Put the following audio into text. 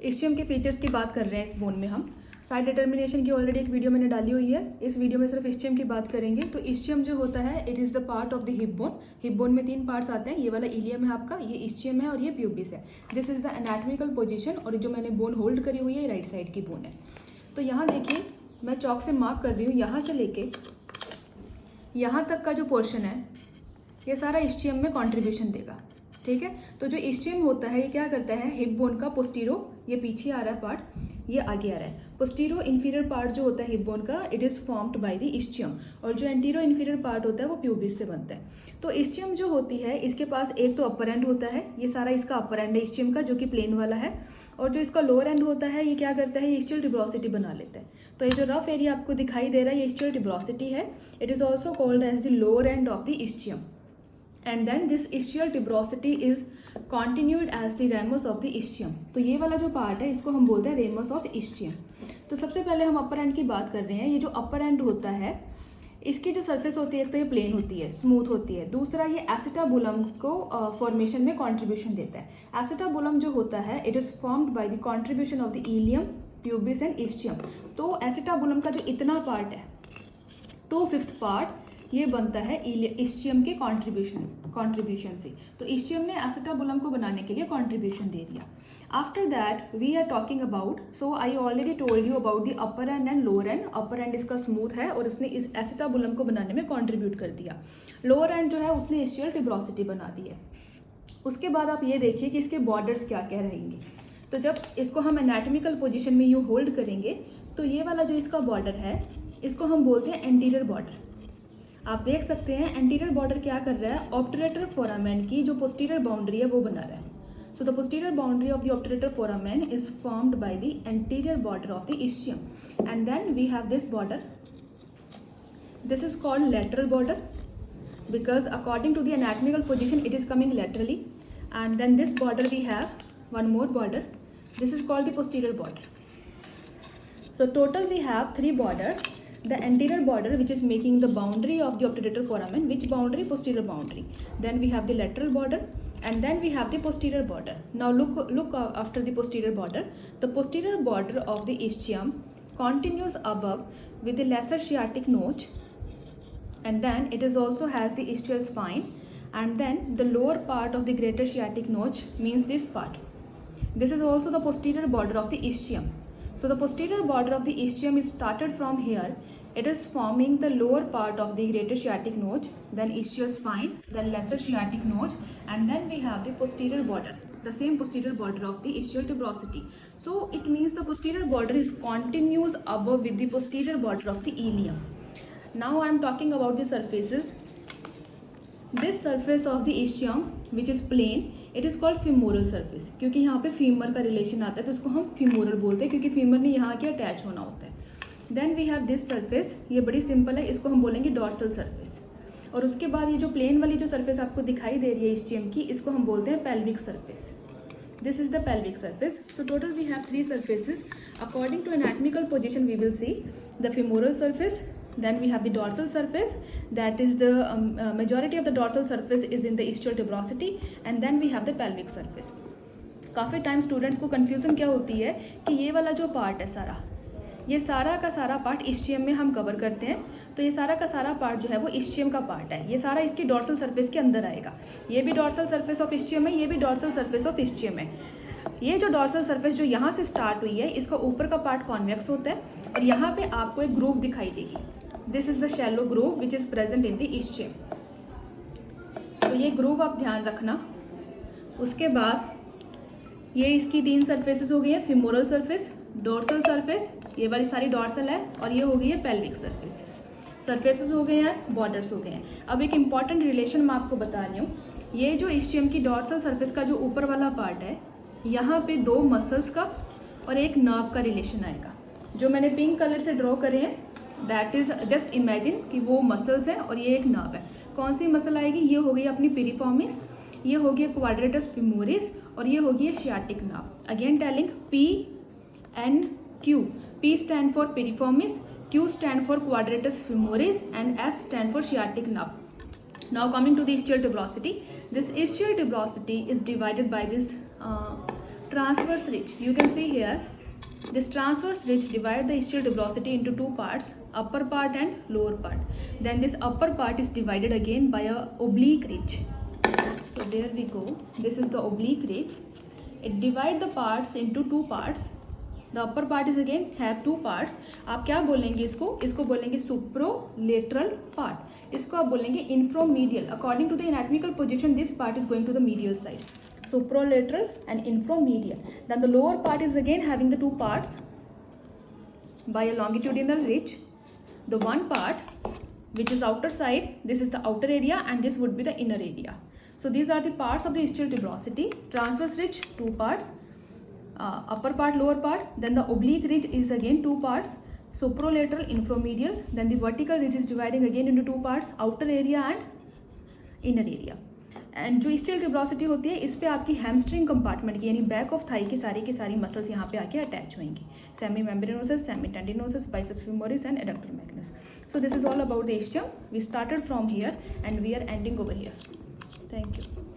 Ischium के features की बात कर रहे हैं इस बोन में हम। साइड डिटर्मिनेशन की ऑलरेडी एक वीडियो मैंने डाली हुई है। इस वीडियो में सिर्फ इस्चियम की बात करेंगे। तो इस्चियम जो होता है it is the part of the hip bone. Hip bone में 3 पार्ट्स आते हैं। ये वाला इलियम है आपका, ये इस्चियम है और ये प्यूबिस है। This is the anatomical position. और जो मैंने बोन होल्ड करी हुई है राइट साइड की बोन है। तो यहाँ देखिए मैं चौक से मार्क कर रही हूँ, यहाँ से लेके यहाँ तक का जो पोर्शन है ये सारा इस्चियम में कॉन्ट्रीब्यूशन देगा। ठीक है, तो जो इस्चियम होता है ये क्या करता है, हिप बोन का पोस्टीरो, ये पीछे आ रहा है पार्ट, ये आगे आ रहा है। पोस्टीरो इन्फीरियर पार्ट जो होता है हिप बोन का, it is formed by the ischium. और जो एंटीरो इन्फीरियर पार्ट होता है वो प्यूबिस से बनता है। तो इस्चियम जो होती है इसके पास एक तो अपर एंड होता है, ये सारा इसका अपर एंड है इस्चियम का, जो कि प्लेन वाला है। और जो इसका लोअर एंड होता है ये क्या करता है, ये स्टिल ट्यूबरोसिटी बना लेता है। तो ये जो रफ एरिया आपको दिखाई दे रहा है ये स्टिल ट्यूबरोसिटी है। It is also called as the lower end of the ischium. And then this ischial tuberosity is continued as the ramus of the ischium। तो ये वाला जो पार्ट है इसको हम बोलते हैं रेमस ऑफ ischium। तो सबसे पहले हम अपर एंड की बात कर रहे हैं। ये जो अपर एंड होता है इसकी जो सरफेस होती है एक तो ये प्लेन होती है, स्मूथ होती है। दूसरा ये एसिटाबुलम को फॉर्मेशन में कंट्रीब्यूशन देता है। एसिटाबुलम जो होता है it is formed by the contribution of the ilium, pubis and ischium। तो एसिटाबुलम का जो इतना पार्ट है 2/5 पार्ट ये बनता है इस्चियम के कंट्रीब्यूशन से। तो इस्चियम ने एसिटाबुलम को बनाने के लिए कंट्रीब्यूशन दे दिया। After that we are talking about, so I already told you about the upper end and lower end. Upper end इसका स्मूथ है और उसने इस एसिटाबुलम को बनाने में कंट्रीब्यूट कर दिया। लोअर एंड जो है उसने इस्चियल ट्यूबरोसिटी बना दी है। उसके बाद आप ये देखिए कि इसके बॉर्डर्स क्या क्या रहेंगे। तो जब इसको हम एनाटॉमिकल पोजिशन में यूँ होल्ड करेंगे तो ये वाला जो इसका बॉर्डर है इसको हम बोलते हैं एंटीरियर बॉर्डर। आप देख सकते हैं एंटीरियर बॉर्डर क्या कर रहा है, ऑब्टरेटर फोरामेन की जो पोस्टीरियर बाउंड्री है वो बना रहा है। So the posterior boundary of the obturator foramen is formed by the anterior border of the ischium. And then we have this border, this is called lateral border because according to the anatomical position it is coming laterally। and then this border we have one more border, this is called the posterior border। so total we have 3 borders। the anterior border which is making the boundary of the obturator foramen, which boundary, posterior boundary। then we have the lateral border and then we have the posterior border। now look after the posterior border, the posterior border of the ischium continues above with the lesser sciatic notch, and then it is also has the ischial spine, and then the lower part of the greater sciatic notch means this part, this is also the posterior border of the ischium। so the posterior border of the ischium is started from here, it is forming the lower part of the greater sciatic notch, then ischial spine, then lesser sciatic notch, and then we have the posterior border, the same posterior border of the ischial tuberosity। so it means the posterior border is continues above with the posterior border of the ilium। now I am talking about the surfaces। this surface of the ischium which is plain, it is called femoral surface। क्योंकि यहाँ पे femur का relation आता है तो इसको हम femoral बोलते हैं, क्योंकि फीमर ने यहाँ के अटैच होना होता है। Then we have this surface, ये बड़ी सिंपल है, इसको हम बोलेंगे डॉर्सल सरफेस। और उसके बाद ये जो प्लेन वाली जो सरफेस आपको दिखाई दे रही है ischium की, इसको हम बोलते हैं pelvic surface। this is the pelvic surface। so total we have 3 surfaces according to anatomical position। we will see the femoral surface, then we have the dorsal surface, that is the majority of the dorsal surface is in the ischial tuberosity, and then we have the pelvic surface। काफ़ी time students को confusion क्या होती है कि ये वाला जो part है सारा, ये सारा का सारा पार्ट इस्चियम में हम कवर करते हैं। तो ये सारा का सारा पार्ट जो है वो इस्चियम का पार्ट है, ये सारा इसकी डॉर्सल सरफेस के अंदर आएगा। ये भी डॉर्सल सरफेस ऑफ इस्चियम है, ये भी डॉर्सल सरफेस ऑफ इस्चियम है। ये जो डॉर्सल सरफेस जो यहाँ से स्टार्ट हुई है इसका ऊपर का पार्ट कॉन्वेक्स होता है और यहाँ पे आपको एक ग्रूव दिखाई देगी, this is the shallow groove which is present in the ischium. तो ये ग्रूव आप ध्यान रखना। उसके बाद ये इसकी 3 सरफेसेस हो गई हैं, फिमोरल सरफेस, डोर्सल सरफेस, ये वाली सारी डॉर्सल है, और ये हो गई है पेल्विक सरफेस। सरफेसेस हो गए हैं, बॉर्डर्स हो गए हैं। अब एक इम्पॉर्टेंट रिलेशन मैं आपको बता रही हूँ। ये जो इस्चियम की डॉर्सल सरफेस का जो ऊपर वाला पार्ट है, यहाँ पे 2 मसल्स का और एक नर्व का रिलेशन आएगा, जो मैंने पिंक कलर से ड्रॉ करे हैं। दैट इज जस्ट इमेजिन कि वो मसल्स हैं और ये एक नर्व है। कौन सी मसल आएगी, ये हो गई अपनी पिरिफॉर्मिस, ये हो गया क्वाड्रेटस फिमोरिस, और ये हो गई sciatic nerve. Again telling PNQ, P stand for piriformis, Q stand for quadratus femoris, and S stand for sciatic nerve. now coming to the ischial tuberosity, this ischial tuberosity is divided by this transverse ridge, you can see here this transverse ridge divide the ischial tuberosity into two parts, upper part and lower part. Then this upper part is divided again by a oblique ridge. So there we go, this is the oblique ridge. It divide the parts into two parts. The upper part is again have two parts. आप क्या बोलेंगे इसको बोलेंगे सुप्रोलेटरल part, इसको आप बोलेंगे inferomedial. According to the anatomical position this part is going to the medial side, supralateral and infromedial. Then the lower part is again having the two parts by a longitudinal ridge. The one part which is outer side, this is the outer area and this would be the inner area. So these are the parts of the ischial tuberosity. Transverse ridge, two parts, upper part, lower part. Then the oblique ridge is again two parts, supralateral, infromedial. Then the vertical ridge is dividing again into two parts, outer area and inner area. And जो ischial tuberosity होती है इस पे आपकी hamstring compartment की यानी back of thigh की सारी मसल्स यहाँ पे आके अटैच होंगी. Semi membranosus, semi tendinosus, biceps femoris and adductor magnus. So this is all about the ischium. We started from here and we are ending over here. Thank you.